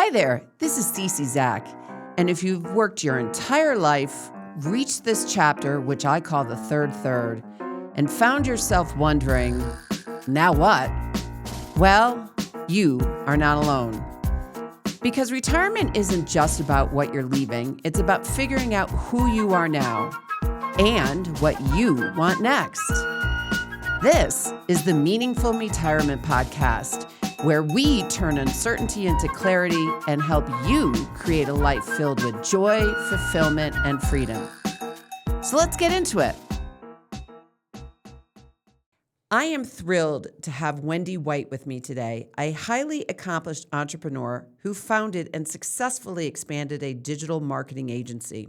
Hi there, this is Cece Zach, and if you've worked your entire life, reached this chapter, which I call the third, and found yourself wondering, now what? Well, you are not alone. Because retirement isn't just about what you're leaving, it's about figuring out who you are now and what you want next. This is the Meaningful MEtirement podcast, where we turn uncertainty into clarity and help you create a life filled with joy, fulfillment, and freedom. So let's get into it. I am thrilled to have Wendy White with me today, a highly accomplished entrepreneur who founded and successfully expanded a digital marketing agency.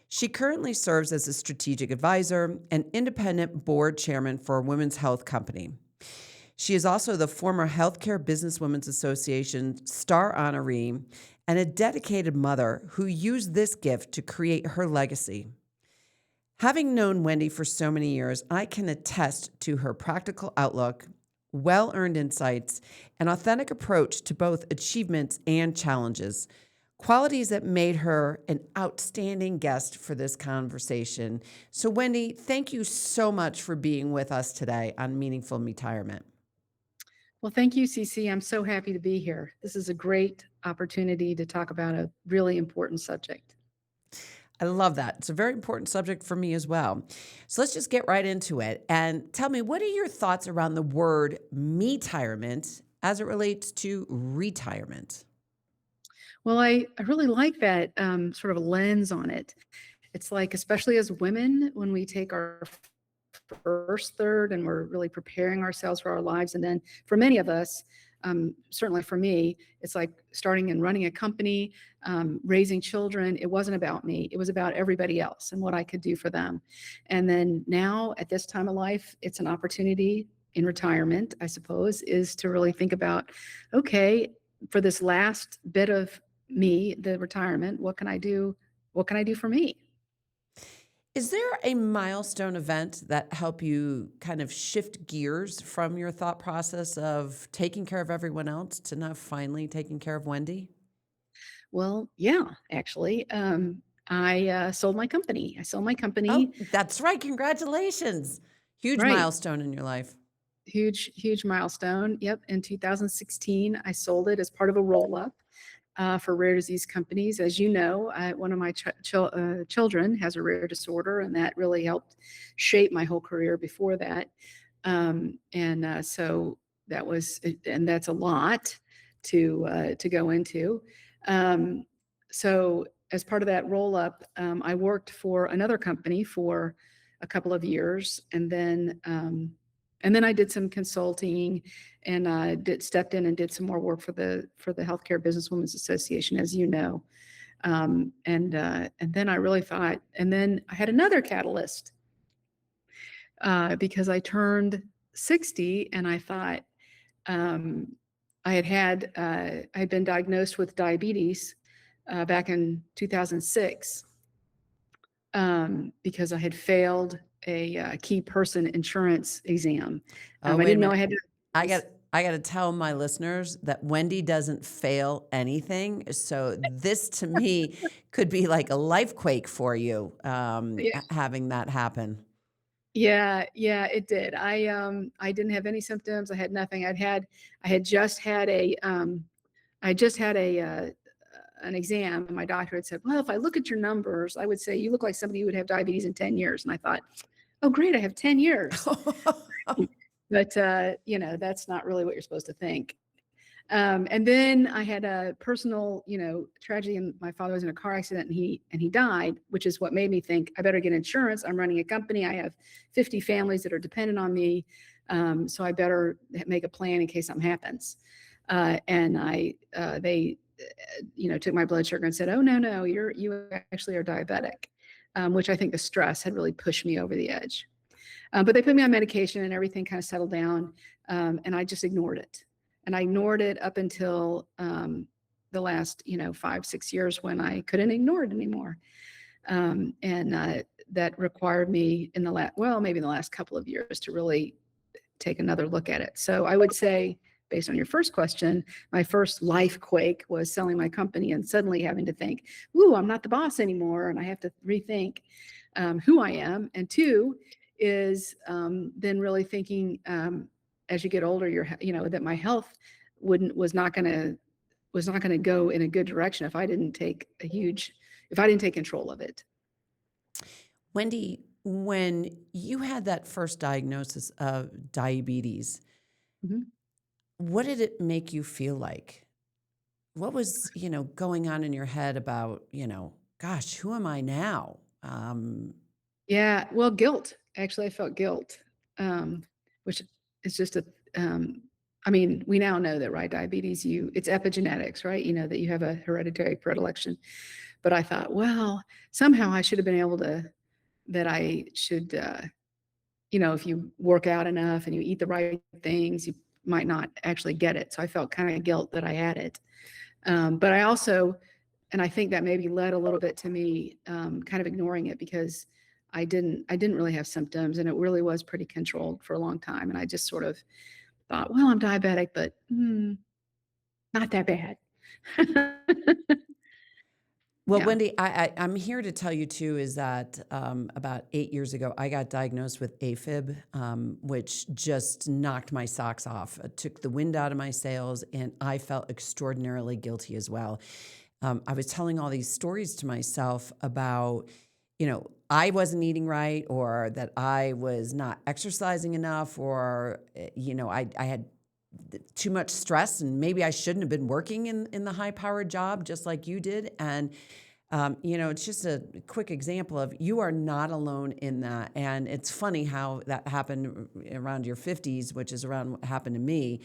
She currently serves as a strategic advisor and independent board chairman for a women's health company. She is also the former Healthcare Businesswomen's Association star honoree and a dedicated mother who used this gift to create her legacy. Having known Wendy for so many years, I can attest to her practical outlook, well-earned insights, and authentic approach to both achievements and challenges, qualities that made her an outstanding guest for this conversation. So Wendy, thank you so much for being with us today on Meaningful MEtirement. Well, thank you, Cece. I'm so happy to be here. This is a great opportunity to talk about a really important subject. I love that. It's a very important subject for me as well. So let's just get right into it. And tell me, what are your thoughts around the word MEtirement as it relates to retirement? Well, I really like that sort of lens on it. It's like, especially as women, when we take our first third and we're really preparing ourselves for our lives. And then for many of us, certainly for me, it's like starting and running a company, raising children. It wasn't about me. It was about everybody else and what I could do for them. And then now at this time of life, it's an opportunity in retirement, I suppose, is to really think about, okay, for this last bit of me, the retirement, what can I do? What can I do for me? Is there a milestone event that help you kind of shift gears from your thought process of taking care of everyone else to now finally taking care of Wendy? Well, yeah, actually, I sold my company. I sold my Oh, company. that's right. Congratulations. Huge Right. milestone in your life. Huge milestone. Yep. In 2016, I sold it as part of a roll up for rare disease companies. As you know, one of my children has a rare disorder, and that really helped shape my whole career before that. So that was, and that's a lot to go into. Um, so as part of that roll up, I worked for another company for a couple of years, and then I did some consulting, and stepped in and did some more work for the Healthcare Businesswomen's Association, as you know. And then I really thought, and then I had another catalyst because I turned 60, and I thought, I had been diagnosed with diabetes back in 2006 because I had failed a key person insurance exam. Oh, I wait a didn't know I minute. had to. I got I got to tell my listeners that Wendy doesn't fail anything. So this to me could be like a life quake for you, having that happen. Yeah, it did. I didn't have any symptoms. I had nothing. I had just had an exam, and my doctor had said, "Well, if I look at your numbers, I would say you look like somebody who would have diabetes in 10 years." And I thought, "Oh, great, I have 10 years." But that's not really what you're supposed to think. And then I had a personal, tragedy, and my father was in a car accident, and he died, which is what made me think I better get insurance. I'm running a company. I have 50 families that are dependent on me. So I better make a plan in case something happens. They took my blood sugar and said, "Oh, no, you actually are diabetic," which I think the stress had really pushed me over the edge. But they put me on medication, and everything kind of settled down. And I just ignored it. And I ignored it up until the last, 5, 6 years, when I couldn't ignore it anymore. That required me maybe in the last couple of years to really take another look at it. So I would say based on your first question, my first life quake was selling my company and suddenly having to think, ooh, I'm not the boss anymore. And I have to rethink who I am. And two is then really thinking as you get older, that my health was not going to go in a good direction if I didn't take control of it. Wendy, when you had that first diagnosis of diabetes, Mhm. what did it make you feel like? What was, going on in your head about, gosh, who am I now? Yeah, well, guilt. Actually, I felt guilt, which is just I mean, we now know that, right? Diabetes, it's epigenetics, right? You know that you have a hereditary predilection. But I thought, well, somehow I should have been able to, that I should, if you work out enough and you eat the right things, you might not actually get it. So I felt kind of guilt that I had it. But I also, and I think that maybe led a little bit to me kind of ignoring it because I didn't really have symptoms and it really was pretty controlled for a long time. And I just sort of thought, well, I'm diabetic, but not that bad. Well, Yeah. Wendy, I'm here to tell you too is that about 8 years ago, I got diagnosed with AFib, which just knocked my socks off. It took the wind out of my sails, and I felt extraordinarily guilty as well. I was telling all these stories to myself about, I wasn't eating right, or that I was not exercising enough, or, I had too much stress, and maybe I shouldn't have been working in the high powered job just like you did. And it's just a quick example of you are not alone in that. And it's funny how that happened around your 50s, which is around what happened to me.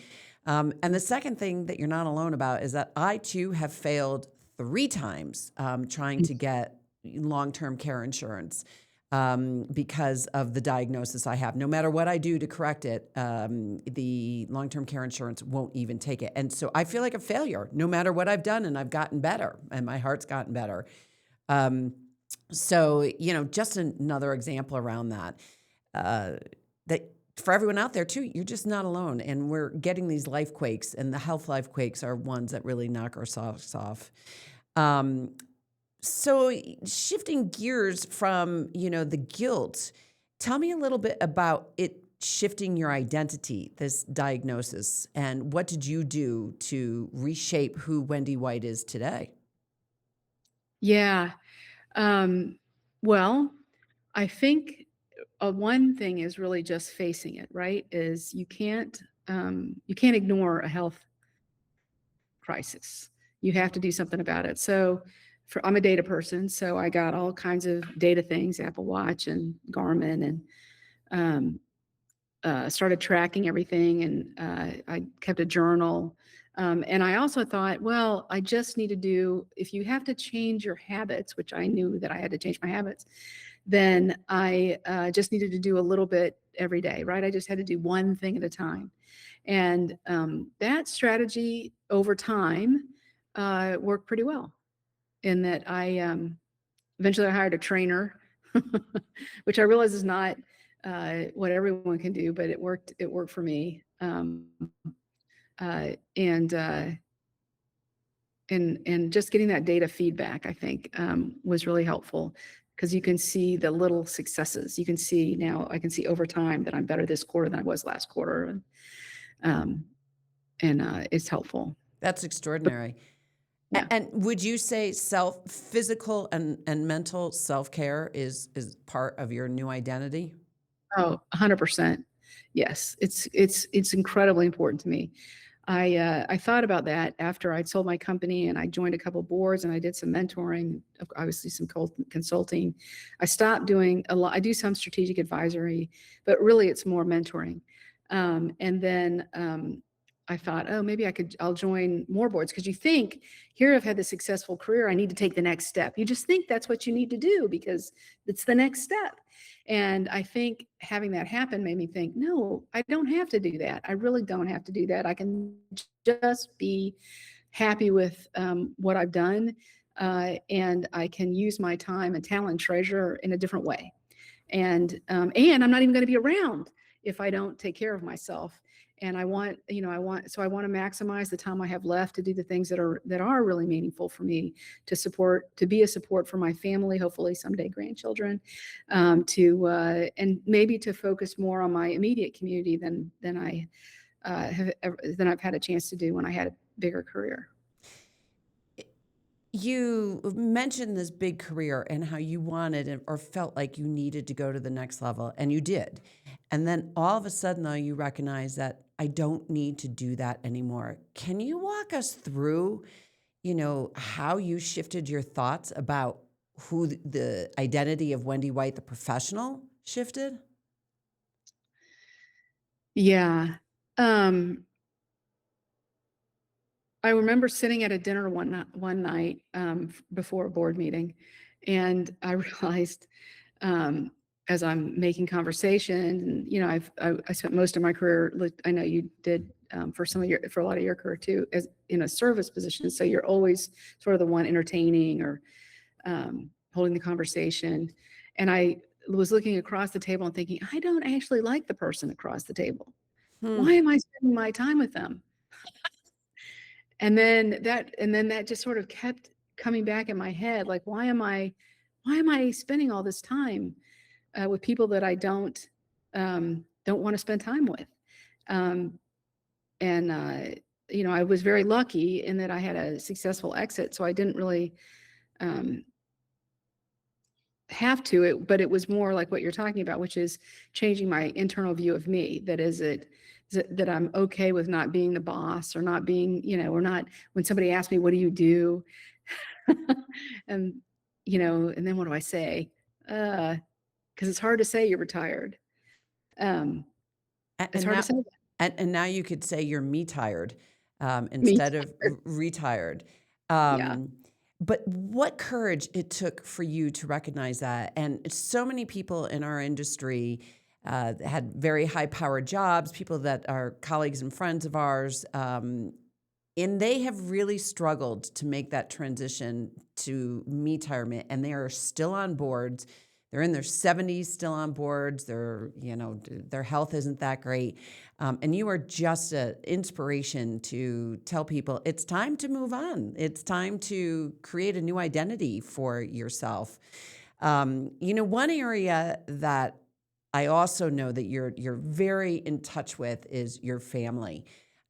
And the second thing that you're not alone about is that I too have failed 3 times trying to get long-term care insurance because of the diagnosis I have. No matter what I do to correct it, the long-term care insurance won't even take it. And so I feel like a failure no matter what I've done, and I've gotten better and my heart's gotten better. Um, so, just another example around that, uh, that for everyone out there too, you're just not alone. And we're getting these life quakes, and the health life quakes are ones that really knock our socks off. Um, so shifting gears from, the guilt, tell me a little bit about it shifting your identity, this diagnosis, and what did you do to reshape who Wendy White is today? Yeah. Um, well, I think one thing is really just facing it, right? Is you can't ignore a health crisis. You have to do something about it. So I'm a data person, so I got all kinds of data things, Apple Watch and Garmin, and um, started tracking everything, and I kept a journal. And I also thought, well, I just need to do, if you have to change your habits, which I knew that I had to change my habits, then I just needed to do a little bit every day, right? I just had to do one thing at a time. And that strategy over time worked pretty well in that eventually I hired a trainer, which I realize is not what everyone can do, but it worked for me. Uh, and uh, and just getting that data feedback, I think, was really helpful because you can see the little successes. You can see now, I can see over time that I'm better this quarter than I was last quarter, um, and it's helpful. That's But extraordinary. yeah. And would you say physical and mental self-care is part of your new identity? Oh, 100%. Yes, it's incredibly important to me. I thought about that after I'd sold my company and I joined a couple boards and I did some mentoring, obviously some consulting. I stopped doing a lot. I do some strategic advisory, but really it's more mentoring. And then I thought, oh, maybe I'll join more boards because you think, here I've had this successful career, I need to take the next step. You just think that's what you need to do because it's the next step. And I think having that happen made me think, no, I don't have to do that. I really don't have to do that. I can just be happy with what I've done, and I can use my time and talent and treasure in a different way. And I'm not even going to be around if I don't take care of myself. And I want to maximize the time I have left to do the things that are really meaningful for me, to be a support for my family, hopefully someday grandchildren, and maybe to focus more on my immediate community than than I've had a chance to do when I had a bigger career. You mentioned this big career and how you wanted or felt like you needed to go to the next level, and you did. And then all of a sudden, though, you recognize that I don't need to do that anymore. Can you walk us through, how you shifted your thoughts about who the identity of Wendy White, the professional, shifted? Yeah. Um, I remember sitting at a dinner one night, before a board meeting, and I realized, um, as I'm making conversation, and, I spent most of my career, I know you did, for a lot of your career too, as in a service position, so you're always sort of the one entertaining or, holding the conversation, and I was looking across the table and thinking, "I don't actually like the person across the table. Hmm. Why am I spending my time with them?" And then that just sort of kept coming back in my head, like, why am I spending all this time, with people that I don't wanna spend time with? Um, and, I was very lucky in that I had a successful exit, so I didn't really, um, have to it, but it was more like what you're talking about, which is changing my internal view of me. That I'm okay with not being the boss, or not being, or not, when somebody asks me, "What do you do?" And, and then what do I say? Because it's hard to say you're retired. Um, A- it's And hard to now, say that. and now you could say you're me tired, Me instead of too. retired. Yeah. Um, but what courage it took for you to recognize that. And so many people in our industry had very high powered jobs, people that are colleagues and friends of ours. And they have really struggled to make that transition to MEtirement, and they are still on boards. They're in their 70s, still on boards. Their health isn't that great. And you are just an inspiration to tell people it's time to move on. It's time to create a new identity for yourself. One area that I also know that you're very in touch with is your family.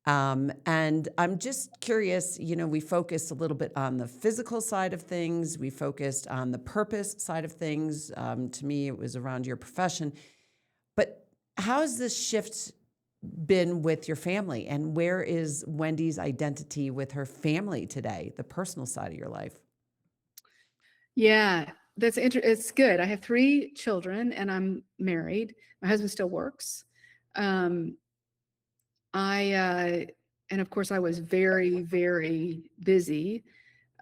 And I'm just curious, we focused a little bit on the physical side of things. We focused on the purpose side of things. To me, it was around your profession. But how has this shift been with your family? And where is Wendy's identity with her family today, the personal side of your life? Yeah. It's good. I have 3 children and I'm married. My husband still works. Um, I, and of course I was very, very busy,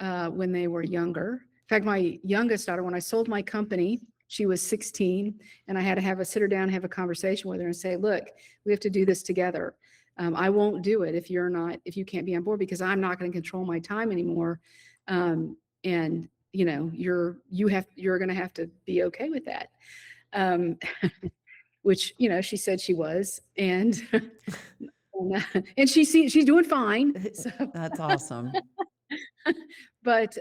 when they were younger. In fact, my youngest daughter, when I sold my company, she was 16, and I had to sit her down and have a conversation with her and say, "Look, we have to do this together. I won't do it if you can't be on board, because I'm not going to control my time anymore. And you're going to have to be okay with that." Um, which she said she was, and and she's doing fine. So That's awesome. But,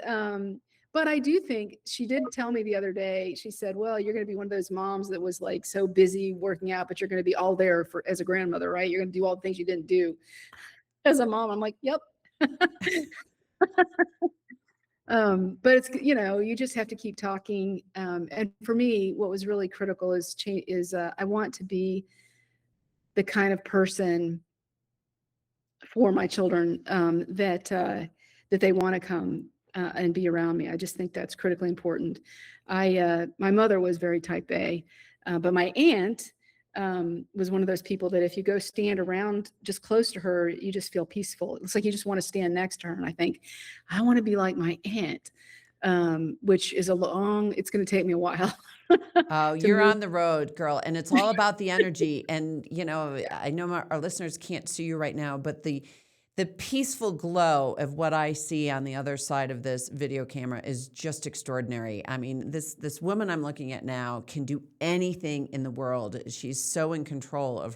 but I do think she did tell me the other day, she said, "Well, you're gonna be one of those moms that was, like, so busy working out, but you're gonna be all there for as a grandmother, right? You're gonna do all the things you didn't do as a mom." I'm like, "Yep." But you just have to keep talking, and for me, what was really critical I want to be the kind of person for my children, that they want to come, and be around me. I just think that's critically important. My mother was very type A, but my aunt, was one of those people that if you go stand around just close to her, you just feel peaceful. It's like you just want to stand next to her. And I think I want to be like my aunt, which is it's going to take me a while Oh, to you're move. on the road, girl, and it's all about the energy. And I know our listeners can't see you right now, but the peaceful glow of what I see on the other side of this video camera is just extraordinary. I mean, this woman I'm looking at now can do anything in the world. She's so in control of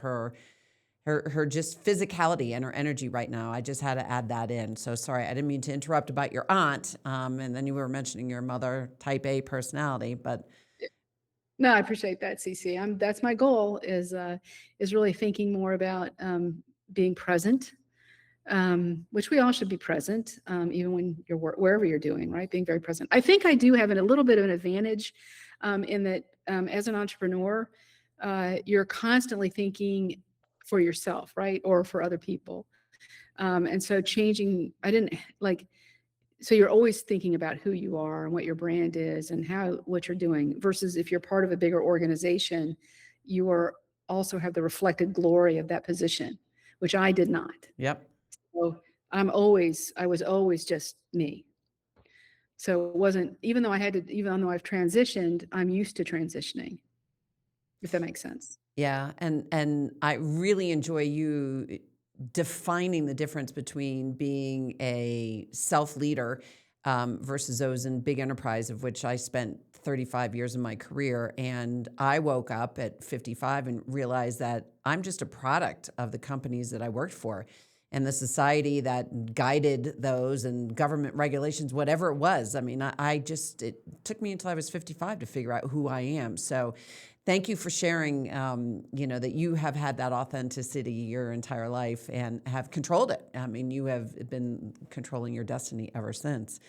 her just physicality and her energy right now. I just had to add that in. So sorry, I didn't mean to interrupt about your aunt. And then you were mentioning your mother, type A personality, but No, I appreciate that, Cece. That's my goal is really thinking more about being present, which we all should be present, even when you're wherever you're doing, right? Being very present. I think I do have a little bit of an advantage in that as an entrepreneur, you're constantly thinking for yourself, right? Or for other people. And so I didn't like, so you're always thinking about who you are and what your brand is and what you're doing versus if you're part of a bigger organization, you are also have the reflected glory of that position, which I did not. yep. So I was always just me. So it wasn't, even though I've transitioned, I'm used to transitioning, if that makes sense. Yeah, and I really enjoy you defining the difference between being a self-leader versus those in big enterprise, of which I spent 35 years of my career. And I woke up at 55 and realized that I'm just a product of the companies that I worked for and the society that guided those and government regulations, whatever it was. I mean, it took me until I was 55 to figure out who I am. So thank you for sharing, that you have had that authenticity your entire life and have controlled it. I mean, you have been controlling your destiny ever since.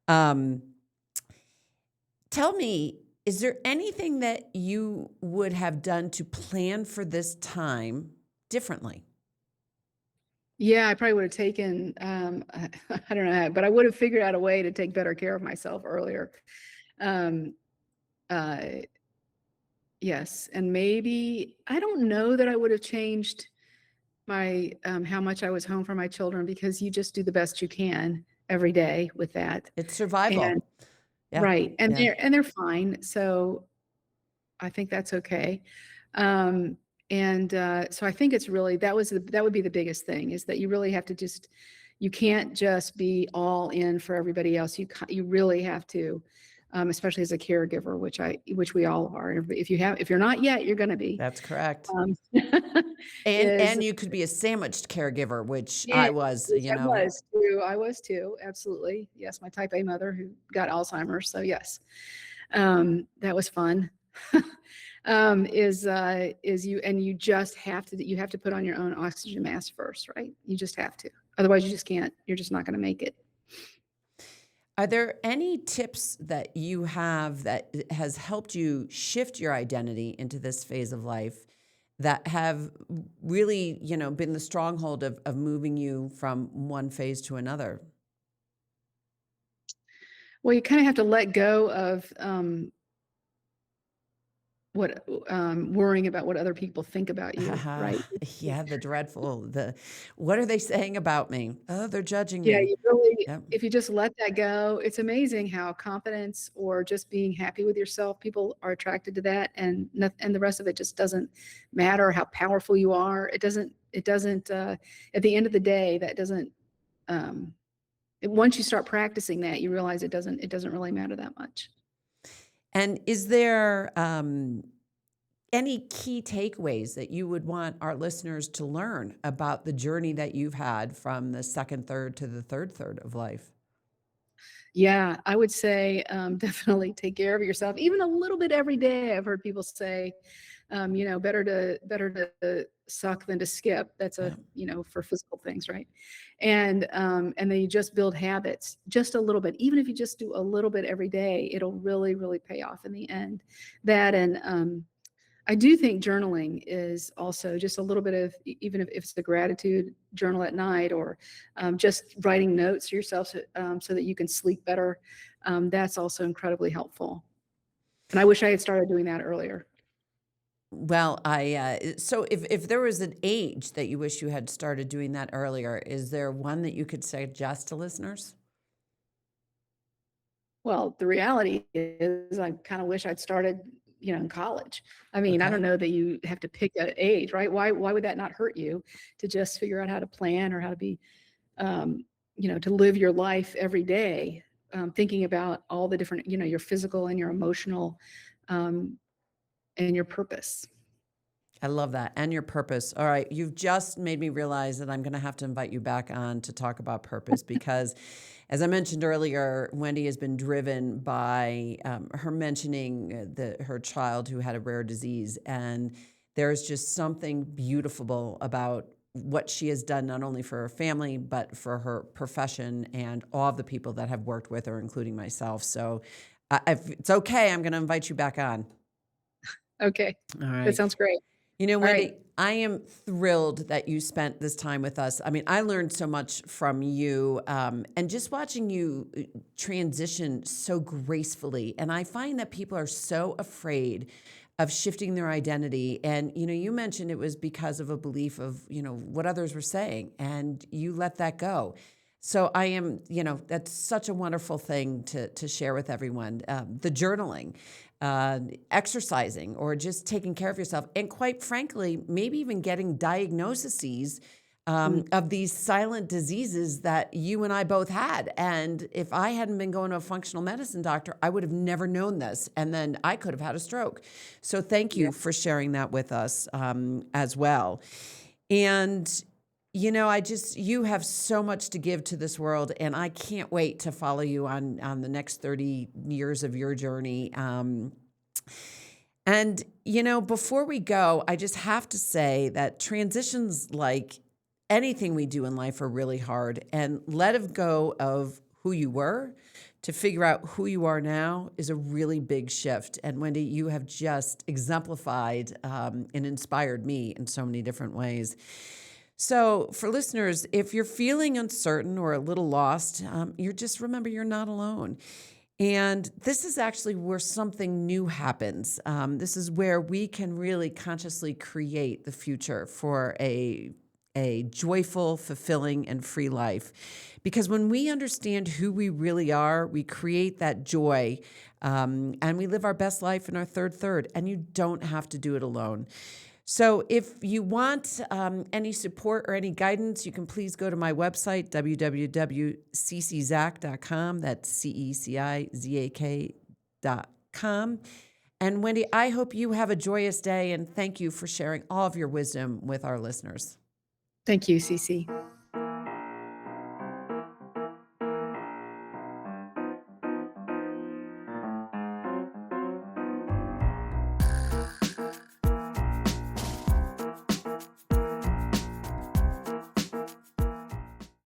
Um, Tell me, is there anything that you would have done to plan for this time differently? Yeah, I probably would have taken, I don't know, but I would have figured out a way to take better care of myself earlier. Um, uh, yes, and maybe I don't know that I would have changed my how much I was home for my children because you just do the best you can every day with that. It's And survival. Yeah, right, and yeah. they're fine. So I think that's okay. Um, and so I think it's really that would be the biggest thing is that you really have to you can't just be all in for everybody else. You really have to, especially as a caregiver, which we all are. If you're not yet, you're going to be. That's correct. Um, is And you could be a sandwiched caregiver, which Yeah, I was, yes, I was too. I was too. Absolutely. Yes, my type A mother who got Alzheimer's. So yes, that was fun. You just you have to put on your own oxygen mask first, right? You just have to. Otherwise, you just can't. You're just not going to make it. Are there any tips that you have that has helped you shift your identity into this phase of life that have really, been the stronghold of moving you from one phase to another? Well, you kind of have to let go of worrying about what other people think about you, right? Yeah, what are they saying about me? Oh, they're judging Yeah, me. you really Yep, if you just let that go, it's amazing how confidence or just being happy with yourself, people are attracted to that and the rest of it just doesn't matter how powerful you are. It doesn't at the end of the day, that doesn't um once you start practicing that, you realize it doesn't really matter that much. and is there, any key takeaways that you would want our listeners to learn about the journey that you've had from the second third to the third of life? Yeah, I would say, definitely take care of yourself, even a little bit every day. I've heard people say, better to suck than to skip. That's Yeah. for physical things, right? And then you just build habits, just a little bit. Even if you just do a little bit every day, it'll really, really pay off in the end. That and I do think journaling is also just a little bit of, even if it's the gratitude journal at night or just writing notes to yourself so that you can sleep better. That's also incredibly helpful. And I wish I had started doing that earlier. Well, so if there was an age that you wish you had started doing that earlier, is there one that you could suggest to listeners? Well, the reality is I kind of wish I'd started, in college. I mean, I don't Okay. know that you have to pick an age, right? Why would that not hurt you to just figure out how to plan or how to be to live your life every day, thinking about all the different, your physical and your emotional, um, and your purpose. I love that. And your purpose. All right. You've just made me realize that I'm going to have to invite you back on to talk about purpose because, as I mentioned earlier, Wendy has been driven by her mentioning her child who had a rare disease. And there's just something beautiful about what she has done, not only for her family, but for her profession and all of the people that have worked with her, including myself. So, if it's okay, I'm going to invite you back on. Okay. All That right. sounds great. All right. Wendy, I am thrilled that you spent this time with us. I mean, I learned so much from you, and just watching you transition so gracefully. And I find that people are so afraid of shifting their identity. And, you mentioned it was because of a belief of, what others were saying, and you let that go. So I am, that's such a wonderful thing to share with everyone. The journaling, exercising, or just taking care of yourself, and quite frankly, maybe even getting diagnoses Mm, of these silent diseases that you and I both had. And if I hadn't been going to a functional medicine doctor, I would have never known this, and then I could have had a stroke. So thank yeah. you for sharing that with us as well. And you have so much to give to this world, and I can't wait to follow you on the next 30 years of your journey. And before we go, I just have to say that transitions, like anything we do in life, are really hard. And letting go of who you were to figure out who you are now is a really big shift. And Wendy, you have just exemplified and inspired me in so many different ways. So, for listeners, if you're feeling uncertain or a little lost, you're just remember you're not alone. And this is actually where something new happens. This is where we can really consciously create the future for a joyful, fulfilling, and free life. Because when we understand who we really are, we create that joy, and we live our best life in our third. And you don't have to do it alone. So if you want any support or any guidance, you can please go to my website, www.cczack.com. That's CECIZAK.com. And Wendy, I hope you have a joyous day, and thank you for sharing all of your wisdom with our listeners. Thank you, Cece.